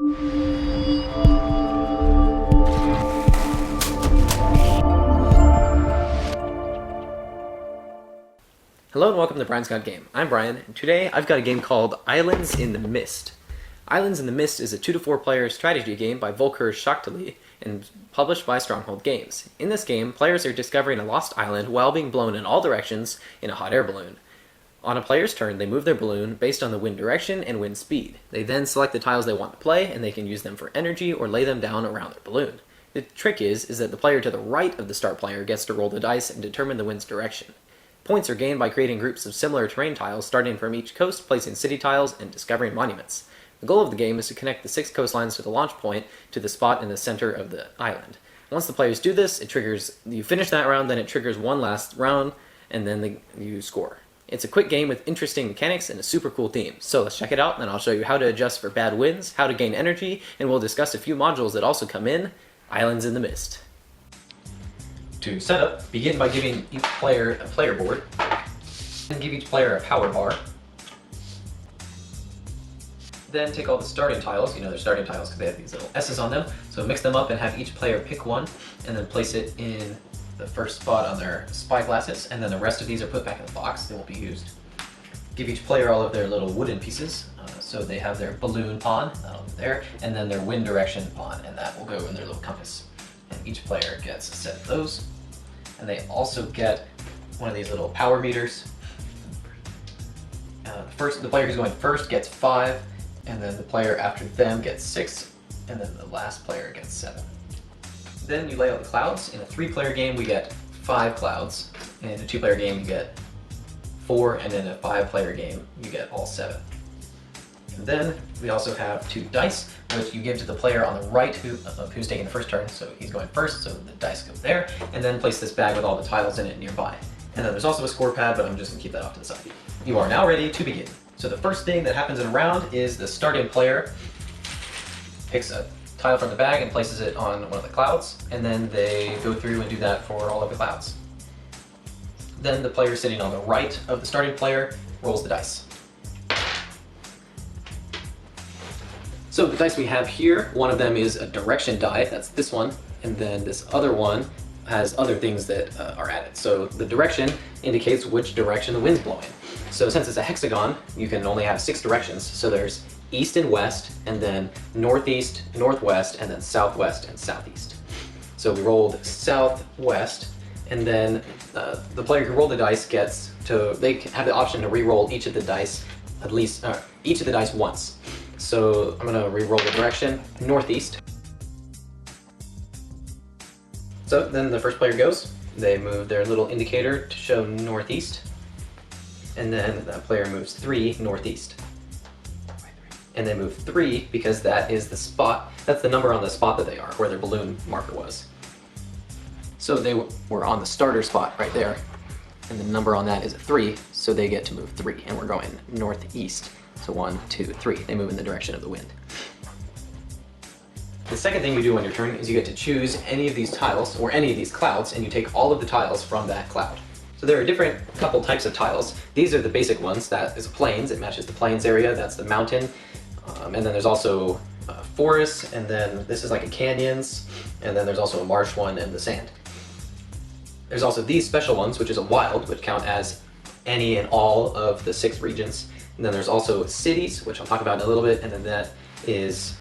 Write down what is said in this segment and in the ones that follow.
Hello and welcome to Brian's Got Game. I'm Brian, and today I've got a game called Islands in the Mist. Islands in the Mist is a 2 to 4 player strategy game by Volker Schachtele and published by Stronghold Games. In this game, players are discovering a lost island while being blown in all directions in a hot air balloon. On a player's turn, they move their balloon based on the wind direction and wind speed. They then select the tiles they want to play, and they can use them for energy or lay them down around their balloon. The trick is that the player to the right of the start player gets to roll the dice and determine the wind's direction. Points are gained by creating groups of similar terrain tiles starting from each coast, placing city tiles, and discovering monuments. The goal of the game is to connect the 6 coastlines to the launch point to the spot in the center of the island. Once the players do this, you finish that round, then it triggers one last round, and then you score. It's a quick game with interesting mechanics and a super cool theme. So let's check it out, and then I'll show you how to adjust for bad winds, how to gain energy, and we'll discuss a few modules that also come in Islands in the Mist. To set up, begin by giving each player a player board, and give each player a power bar. Then take all the starting tiles, they're starting tiles because they have these little S's on them, so mix them up and have each player pick one, and then place it in the first spot on their spyglasses, and then the rest of these are put back in the box, they won't be used. Give each player all of their little wooden pieces, so they have their balloon pawn, that'll be there, and then their wind direction pawn, and that will go in their little compass. And each player gets a set of those. And they also get one of these little power meters. The player who's going first gets 5, and then the player after them gets 6, and then the last player gets 7. Then you lay out the clouds. In a 3-player game, we get 5 clouds. In a 2-player game, you get 4, and in a 5-player game, you get all 7. And then we also have 2 dice, which you give to the player on the right who's taking the first turn, so he's going first, so the dice go there, and then place this bag with all the tiles in it nearby. And then there's also a score pad, but I'm just going to keep that off to the side. You are now ready to begin. So the first thing that happens in a round is the starting player picks a tile from the bag and places it on one of the clouds, and then they go through and do that for all of the clouds. Then the player sitting on the right of the starting player rolls the dice. So the dice we have here, one of them is a direction die, that's this one, and then this other one has other things that are added. So the direction indicates which direction the wind's blowing. So since it's a hexagon, you can only have 6 directions. So there's east and west, and then northeast, northwest, and then southwest and southeast. So we rolled southwest, and then the player who rolled the dice they have the option to re-roll each of the dice once. So I'm going to re-roll the direction northeast. So then the first player goes. They move their little indicator to show northeast. And then that player moves 3 northeast. And they move 3 because that is the spot, that's the number on the spot that they are, where their balloon marker was. So they were on the starter spot right there. And the number on that is a 3, so they get to move 3. And we're going northeast. So 1, 2, 3, they move in the direction of the wind. The second thing you do on your turn is you get to choose any of these tiles, or any of these clouds, and you take all of the tiles from that cloud. So there are different couple types of tiles. These are the basic ones. That is plains, it matches the plains area, that's the mountain. And then there's also forests, and then this is like a canyons, and then there's also a marsh one and the sand. There's also these special ones, which is a wild, which count as any and all of the 6 regions. And then there's also cities, which I'll talk about in a little bit, and then that is...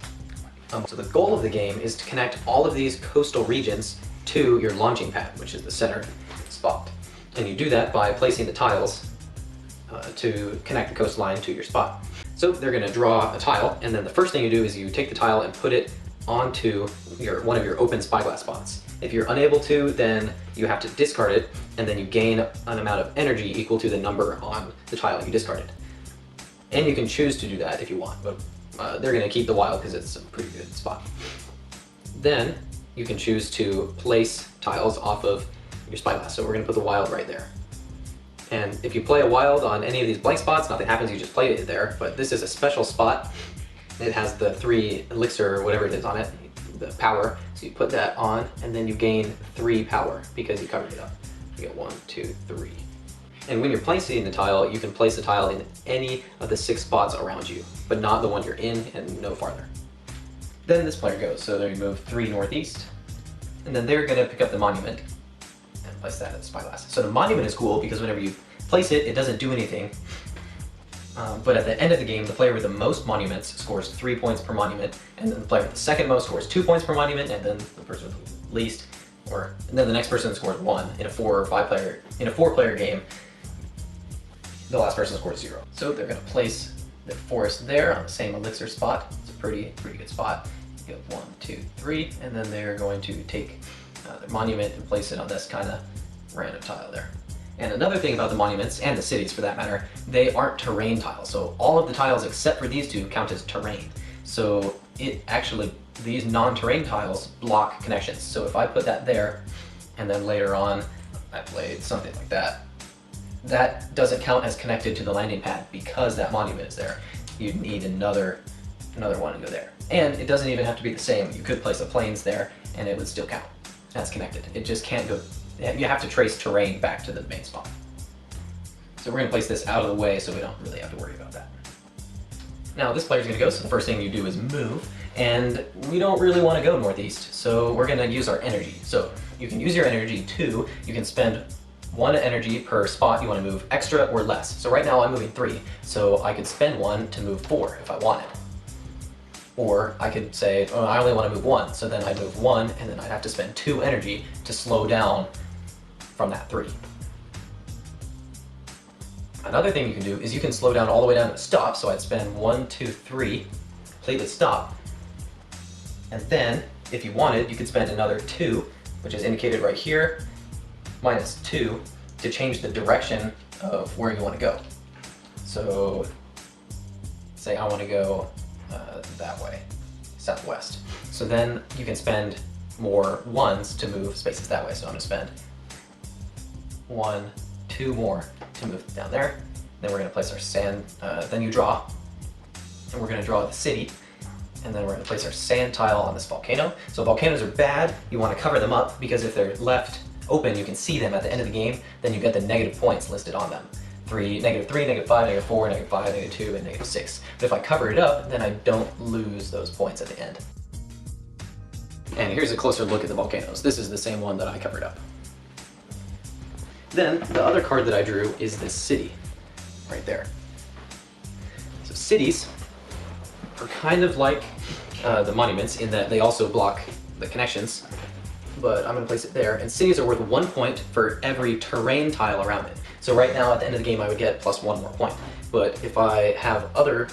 so the goal of the game is to connect all of these coastal regions to your launching pad, which is the center spot. And you do that by placing the tiles to connect the coastline to your spot. So they're going to draw a tile, and then the first thing you do is you take the tile and put it onto one of your open spyglass spots. If you're unable to, then you have to discard it, and then you gain an amount of energy equal to the number on the tile you discarded. And you can choose to do that if you want, but they're going to keep the wild because it's a pretty good spot. Then you can choose to place tiles off of your spyglass. So we're going to put the wild right there. And if you play a wild on any of these blank spots, nothing happens, you just play it there. But this is a special spot. It has the 3 elixir or whatever it is on it, the power. So you put that on, and then you gain 3 power because you covered it up. You get 1, 2, 3. And when you're placing the tile, you can place the tile in any of the 6 spots around you, but not the one you're in and no farther. Then this player goes, so they move 3 northeast, and then they're going to pick up the monument and place that at the spyglass. So the monument is cool because whenever you place it, it doesn't do anything. But at the end of the game, the player with the most monuments scores 3 points per monument, and then the player with the second most scores 2 points per monument, and then the person with the least, and then the next person scores 1 in a 4 or 5 player, in a 4-player game. The last person scores 0. So they're going to place the forest there on the same elixir spot. It's a pretty good spot. You go 1, 2, 3, and then they're going to take their monument and place it on this kind of random tile there. And another thing about the monuments, and the cities for that matter, they aren't terrain tiles. So all of the tiles except for these 2 count as terrain. So it actually, these non-terrain tiles block connections. So if I put that there, and then later on I played something like that, that doesn't count as connected to the landing pad because that monument is there. You'd need another one to go there. And it doesn't even have to be the same. You could place the planes there and it would still count as connected. It just can't go, you have to trace terrain back to the main spot. So we're going to place this out of the way so we don't really have to worry about that. Now this player's going to go, so the first thing you do is move, and we don't really want to go northeast, so we're going to use our energy. So you can use your energy too. You can spend 1 energy per spot you want to move extra or less. So right now I'm moving 3, so I could spend 1 to move 4 if I wanted. Or I could say, oh, I only want to move 1, so then I'd move 1, and then I'd have to spend 2 energy to slow down from that 3. Another thing you can do is you can slow down all the way down to a stop, so I'd spend 1, 2, 3, completely stop. And then, if you wanted, you could spend another 2, which is indicated right here, minus 2, to change the direction of where you want to go. So, say I want to go that way, southwest. So then you can spend more 1s to move spaces that way. So I'm going to spend 1, 2 more to move down there. Then we're going to place our sand, then you draw, and we're going to draw the city, and then we're going to place our sand tile on this volcano. So volcanoes are bad, you want to cover them up, because if they're left open, you can see them at the end of the game, then you get the negative points listed on them. -3, -5, -4, -5, -2, and -6. But if I cover it up, then I don't lose those points at the end. And here's a closer look at the volcanoes. This is the same one that I covered up. Then, the other card that I drew is this city, right there. So cities are kind of like the monuments in that they also block the connections, but I'm going to place it there. And cities are worth 1 point for every terrain tile around it. So right now, at the end of the game, I would get +1 more point. But if I have other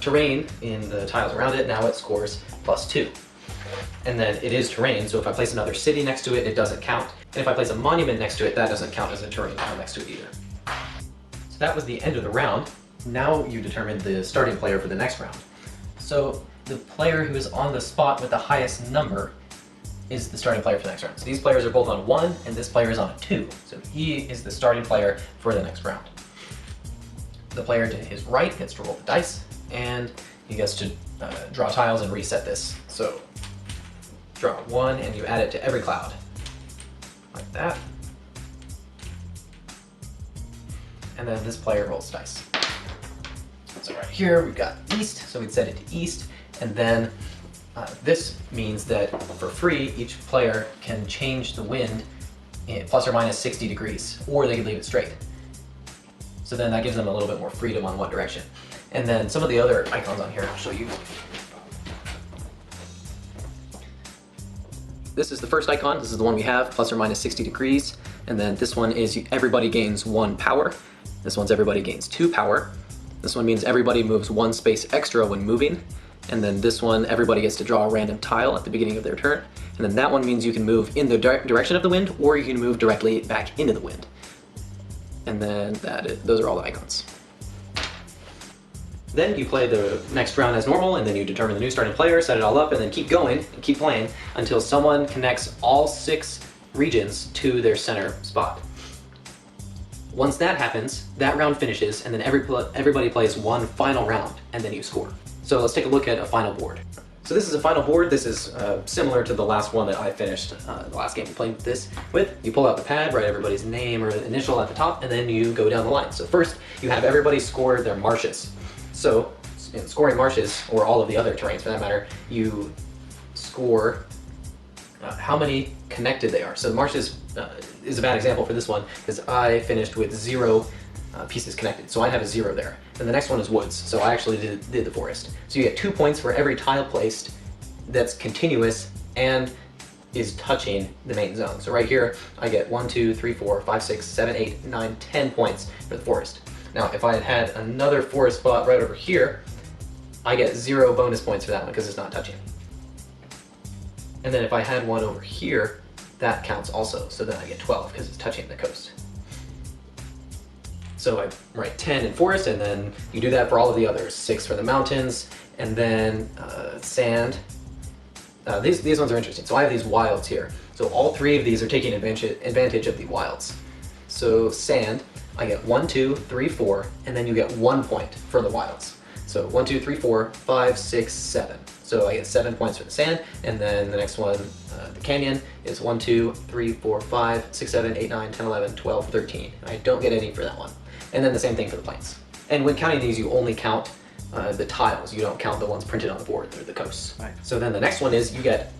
terrain in the tiles around it, now it scores +2. And then it is terrain, so if I place another city next to it, it doesn't count. And if I place a monument next to it, that doesn't count as a terrain tile next to it either. So that was the end of the round. Now you determine the starting player for the next round. So the player who is on the spot with the highest number is the starting player for the next round. So these players are both on 1, and this player is on a 2. So he is the starting player for the next round. The player to his right gets to roll the dice, and he gets to draw tiles and reset this. So draw 1, and you add it to every cloud, like that. And then this player rolls dice. So right here we've got east, so we'd set it to east, and then this means that for free, each player can change the wind in ±60 degrees, or they can leave it straight. So then that gives them a little bit more freedom on what direction. And then some of the other icons on here, I'll show you. This is the first icon. This is the one we have, ±60 degrees. And then this one is everybody gains 1 power. This one's everybody gains 2 power. This one means everybody moves 1 space extra when moving. And then this one, everybody gets to draw a random tile at the beginning of their turn. And then that one means you can move in the direction of the wind, or you can move directly back into the wind. And then those are all the icons. Then you play the next round as normal, and then you determine the new starting player, set it all up, and then keep going and keep playing until someone connects all 6 regions to their center spot. Once that happens, that round finishes, and then everybody plays 1 final round, and then you score. So let's take a look at a final board. So this is a final board. This is similar to the last one that I finished, the last game we played this with. You pull out the pad, write everybody's name or initial at the top, and then you go down the line. So first, you have everybody score their marshes. So in scoring marshes, or all of the other terrains for that matter, you score how many connected they are. So the marshes is a bad example for this one because I finished with 0 pieces connected, so I have a 0 there. And the next one is woods, so I actually did the forest. So you get 2 points for every tile placed that's continuous and is touching the main zone. So right here, I get 1, 2, 3, 4, 5, 6, 7, 8, 9, 10 points for the forest. Now, if I had another forest spot right over here, I get 0 bonus points for that one because it's not touching. And then if I had one over here, that counts also. So then I get 12 because it's touching the coast. So I write 10 in forest, and then you do that for all of the others. 6 for the mountains, and then sand. These ones are interesting. So I have these wilds here. So all 3 of these are taking advantage of the wilds. So sand, I get 1, 2, 3, 4, and then you get 1 point for the wilds. So 1, 2, 3, 4, 5, 6, 7. So I get 7 points for the sand, and then the next one, the canyon, is 1, 2, 3, 4, 5, 6, 7, 8, 9, 10, 11, 12, 13. I don't get any for that one. And then the same thing for the plains. And when counting these, you only count the tiles. You don't count the ones printed on the board or the coasts. Right. So then the next one is you get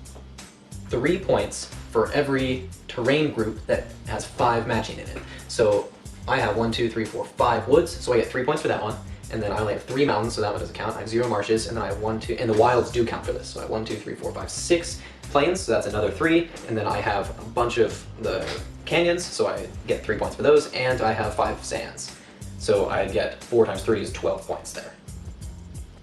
3 points for every terrain group that has 5 matching in it. So I have 1, 2, 3, 4, 5 woods, so I get 3 points for that one. And then I only have 3 mountains, so that one doesn't count. I have 0 marshes, and then I have 1, 2, and the wilds do count for this. So I have 1, 2, 3, 4, 5, 6 plains, so that's another 3. And then I have a bunch of the canyons, so I get 3 points for those, and I have 5 sands. So I get 4 times 3 is 12 points there.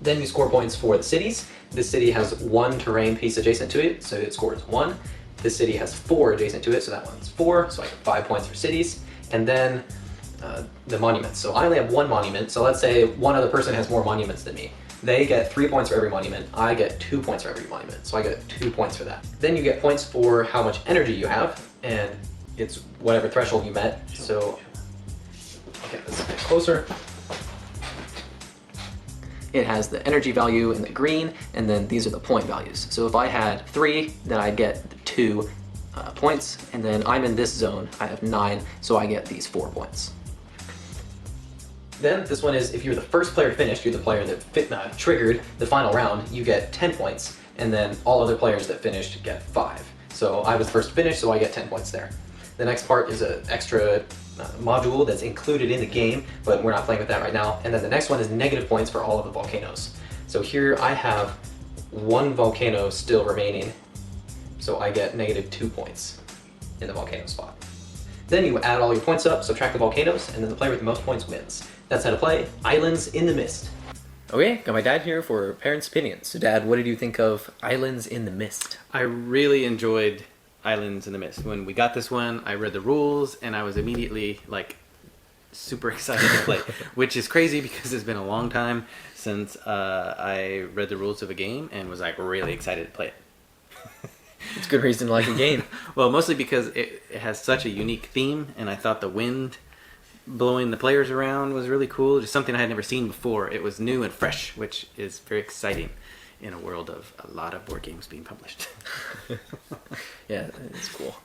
Then you score points for the cities. This city has 1 terrain piece adjacent to it, so it scores 1. This city has 4 adjacent to it, so that one's 4, so I get 5 points for cities. And then the monuments. So I only have 1 monument, so let's say one other person has more monuments than me. They get 3 points for every monument. I get 2 points for every monument, so I get 2 points for that. Then you get points for how much energy you have, and it's whatever threshold you met. So, okay, let's get closer. It has the energy value in the green, and then these are the point values. So if I had 3, then I'd get 2 points, and then I'm in this zone, I have 9, so I get these 4 points. Then this one is if you're the first player finished, you're the player that triggered the final round, you get 10 points, and then all other players that finished get 5. So I was first finished, so I get 10 points there. The next part is an extra module that's included in the game, but we're not playing with that right now. And then the next one is negative points for all of the volcanoes. So here I have 1 volcano still remaining, so I get negative 2 points in the volcano spot. Then you add all your points up, subtract the volcanoes, and then the player with the most points wins. That's how to play Islands in the Mist. Okay, got my dad here for parents' opinions. So Dad, what did you think of Islands in the Mist? I really enjoyed Islands in the Mist. When we got this one, I read the rules, and I was immediately like super excited to play, which is crazy because it's been a long time since I read the rules of a game and was like really excited to play it. It's a good reason to like a game. Well, mostly because it has such a unique theme, and I thought the wind blowing the players around was really cool. Just something I had never seen before. It was new and fresh, which is very exciting in a world of a lot of board games being published. Yeah, it's cool.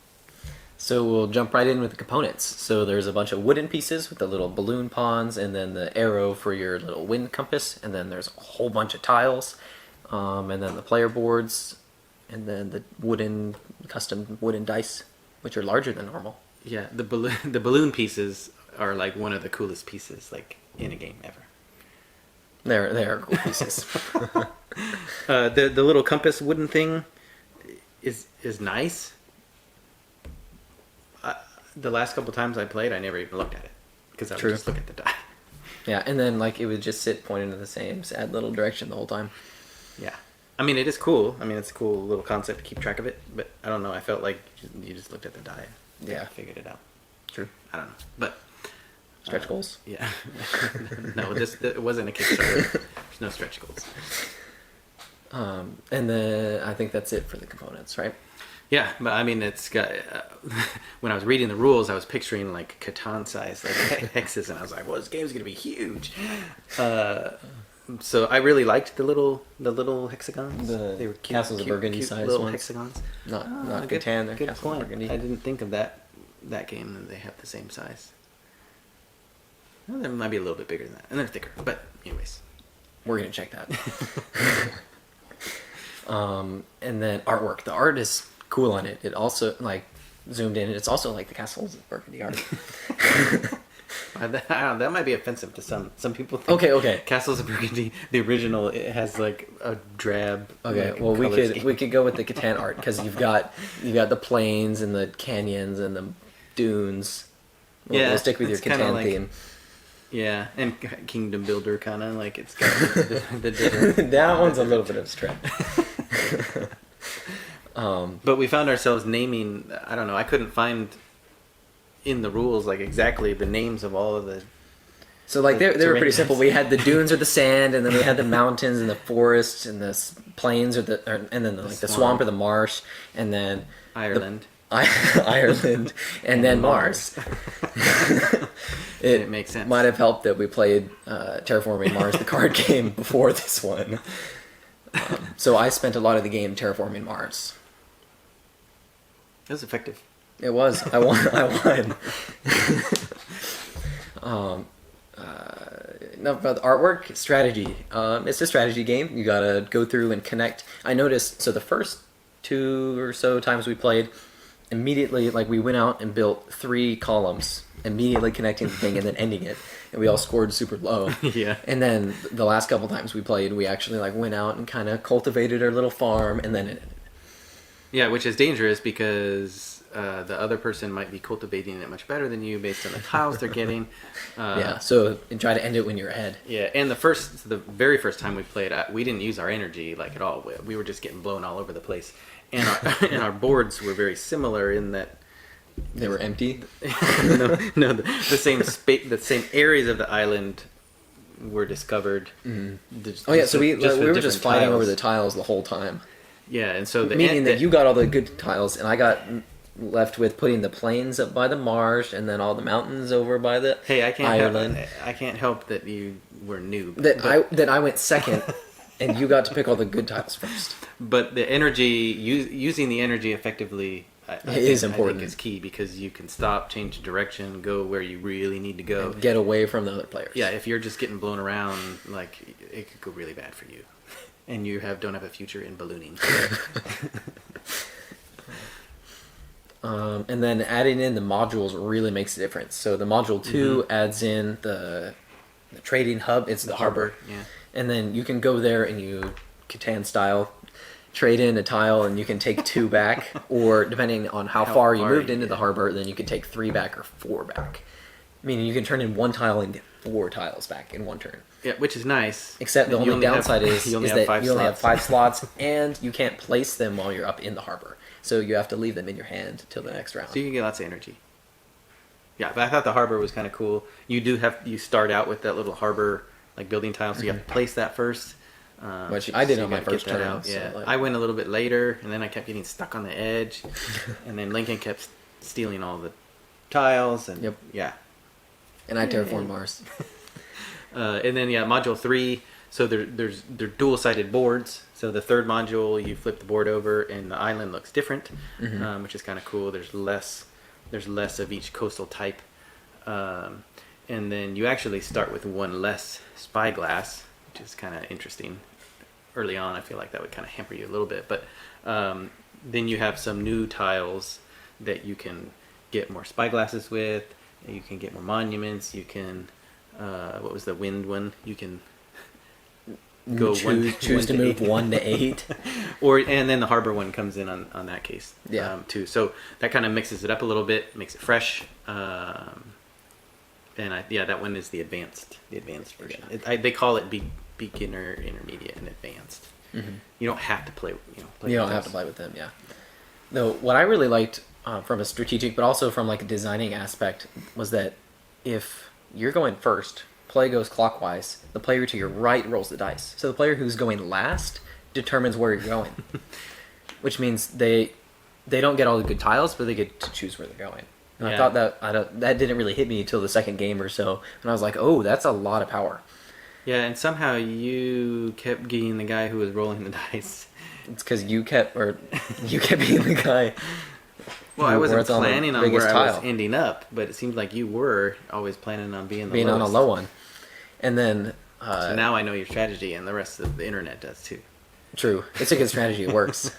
So we'll jump right in with the components. So there's a bunch of wooden pieces with the little balloon pawns, and then the arrow for your little wind compass, and then there's a whole bunch of tiles, and then the player boards, and then the custom wooden dice, which are larger than normal. Yeah, the balloon pieces are like one of the coolest pieces like in a game ever. They are cool pieces. The little compass wooden thing is nice. The last couple times I played, I never even looked at it because I would just look at the die. Yeah, and then like it would just sit pointing to the same sad little direction the whole time. Yeah. I mean, it is cool. I mean, it's a cool little concept to keep track of it, but I don't know. I felt like you just looked at the die. Yeah. Figured it out. True. I don't know. But stretch goals? Yeah. No, it wasn't a Kickstarter. There's no stretch goals. And then I think that's it for the components, right? Yeah, but I mean, it's got. When I was reading the rules, I was picturing like Catan-sized like hexes, and I was like, "Well, this game's gonna be huge." So I really liked the little hexagons. They were Castles of Burgundy sized little ones. Hexagons. Not Good, Catan. They're good Castles point. of Burgundy. I didn't think of that game, and they have the same size. Well, they might be a little bit bigger than that, and they're thicker. But anyways, we're gonna check that. And then artwork. The art is cool on it. It also like zoomed in. It's also like the Castles of Burgundy art. That might be offensive to some people. Think Okay. Castles of Burgundy, the original, it has like a drab. Okay, like, well color scheme. we could go with the Catan art because you've got the plains and the canyons and the dunes. We'll stick with your it's kinda Catan like- theme. Yeah, and Kingdom Builder kind of like it's got the different. That one's a little bit of a stretch. But we found ourselves naming. I don't know. I couldn't find in the rules like exactly the names of all of the. So like they were terrain pretty simple. types. We had the dunes or the sand, and then we had the mountains and the forests and the plains and then like the swamp or the marsh, and then Ireland. Ireland, and then Mars. It makes sense. Might have helped that we played Terraforming Mars, the card game, before this one. So I spent a lot of the game terraforming Mars. It was effective. It was. I won. Enough about the artwork. Strategy. It's a strategy game. You gotta go through and connect. I noticed. So the first 2 or so times we played, immediately, like we went out and built 3 columns, immediately connecting the thing and then ending it, and we all scored super low. Yeah. And then the last couple times we played, we actually like went out and kind of cultivated our little farm, and then it ended. Yeah, which is dangerous because the other person might be cultivating it much better than you based on the tiles they're getting. Yeah. So and try to end it when you're ahead. Yeah, and the very first time we played, we didn't use our energy like at all. We were just getting blown all over the place, and and our boards were very similar in that They were empty. no, the same areas of the island were discovered. Oh yeah, so we with were just different fighting tiles. over the tiles the whole time. Yeah, and so Meaning that you got all the good tiles, and I got left with putting the plains up by the marsh, and then all the mountains over by the Ireland. I can't help that you were new. That I went second, and you got to pick all the good tiles first. But the energy, using the energy effectively, I is important. I think is key because you can stop, change direction, go where you really need to go. And get away from the other players. Yeah, if you're just getting blown around, like it could go really bad for you, and you don't have a future in ballooning. And then adding in the modules really makes a difference. So the module 2 adds in the trading hub. It's the harbor. Yeah. And then you can go there and you Catan style trade in a tile, and you can take 2 back, or depending on how far you moved into the harbor, then you can take 3 back or 4 back. Meaning you can turn in 1 tile and get 4 tiles back in 1 turn. Yeah, which is nice. Except the only downside is that you only have 5 5 slots, and you can't place them while you're up in the harbor. So you have to leave them in your hand till the next round. So you can get lots of energy. Yeah, but I thought the harbor was kind of cool. You start out with that little harbor like building tile, so you have to place that first. Which I did so on you my gotta first get that turn. out. So Yeah, like, I went a little bit later, and then I kept getting stuck on the edge, and then Lincoln kept stealing all the tiles, and Yep. yeah. and I terraformed Mars. And then module 3. So they're dual-sided boards. So the third module, you flip the board over, and the island looks different, which is kind of cool. There's less of each coastal type, and then you actually start with 1 less spyglass, which is kind of interesting. Early on, I feel like that would kind of hamper you a little bit, but then you have some new tiles that you can get more spyglasses with. You can get more monuments. You can what was the wind one? You can go choose to move 1 to 8. and then the harbor one comes in on that case too. So that kind of mixes it up a little bit, makes it fresh. And that one is the advanced version. Yeah. They call it beginner, intermediate, and advanced. You don't have to play. You don't have to play with them. Yeah. Though what I really liked from a strategic, but also from like a designing aspect, was that if you're going first, play goes clockwise. The player to your right rolls the dice. So the player who's going last determines where you're going, which means they don't get all the good tiles, but they get to choose where they're going. And I thought that didn't really hit me until the second game or so, and I was like, oh, that's a lot of power. Yeah, and somehow you kept getting the guy who was rolling the dice. It's because you kept being the guy. Well, I wasn't where it's on the planning on biggest where I was tile. ending up, but it seemed like you were always planning on being Being on a lowest. low one. And then So now I know your strategy, and the rest of the internet does too. True. It's a good strategy. It works.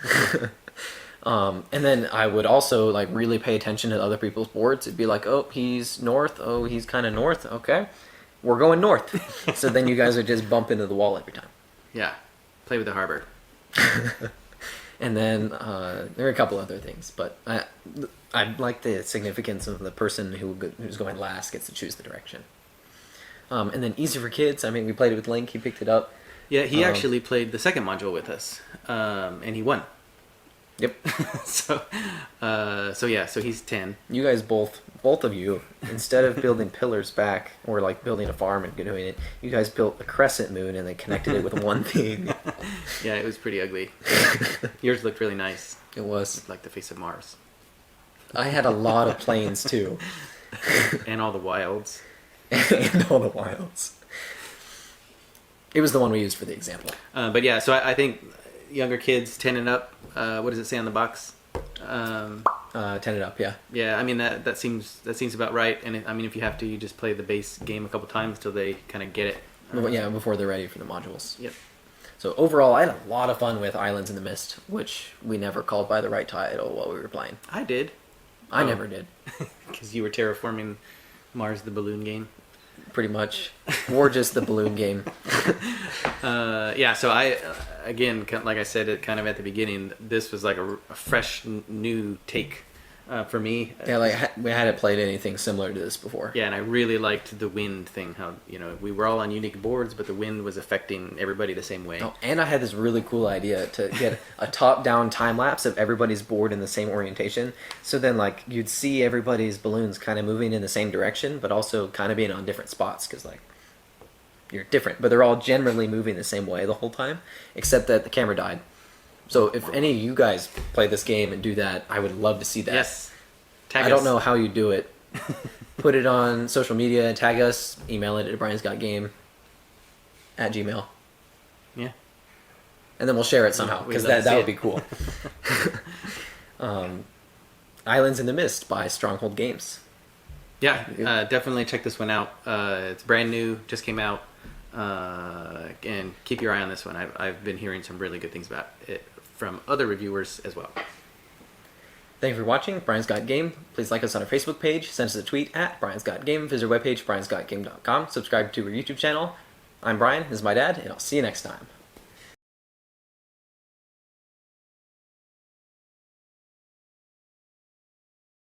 And then I would also like really pay attention to other people's boards. It'd be like, oh, he's north. Oh, he's kind of north. Okay, we're going north. So then you guys would just bump into the wall every time. Yeah, play with the harbor. And then there are a couple other things, but I like the significance of the person who's going last gets to choose the direction. And then easy for kids. I mean, we played it with Link. He picked it up. Yeah, he actually played the second module with us, and he won. Yep. So he's 10. You guys both of you, instead of building pillars back or like building a farm and doing it, you guys built a crescent moon and then connected it with one thing. Yeah, it was pretty ugly. Yours looked really nice. It was. Like the face of Mars. I had a lot of planes too. And all the wilds. And all the wilds. It was the one we used for the example. But yeah, so I think younger kids, 10 and up, what does it say on the box? 10 and up, yeah. Yeah, I mean that seems about right. And I mean, if you have to, you just play the base game a couple times till they kind of get it. Yeah, before they're ready for the modules. Yep. So overall, I had a lot of fun with Islands in the Mist, which we never called by the right title while we were playing. I did. I never did. Because you were terraforming Mars, the balloon game. Pretty much. Or just the balloon game. Yeah, so I, again, like I said it kind of at the beginning, this was like a fresh, new take for me. Yeah, like we hadn't played anything similar to this before. Yeah, and I really liked the wind thing. How, we were all on unique boards, but the wind was affecting everybody the same way. Oh, and I had this really cool idea to get a top-down time lapse of everybody's board in the same orientation. So then, like, you'd see everybody's balloons kind of moving in the same direction, but also kind of being on different spots because, like, you're different, but they're all generally moving the same way the whole time, except that the camera died. So if any of you guys play this game and do that, I would love to see that. Yes. I don't know how you do it. Put it on social media, tag us, email it at briansgotgame@gmail. Yeah. And then we'll share it somehow, because that would be cool. Islands in the Mist by Stronghold Games. Yeah, definitely check this one out. It's brand new, just came out. And keep your eye on this one. I've been hearing some really good things about it from other reviewers as well. Thank you for watching Brian's Got Game. Please like us on our Facebook page, send us a tweet at Brian's Got Game, visit our webpage, briansgotgame.com, subscribe to our YouTube channel. I'm Brian, this is my dad, and I'll see you next time.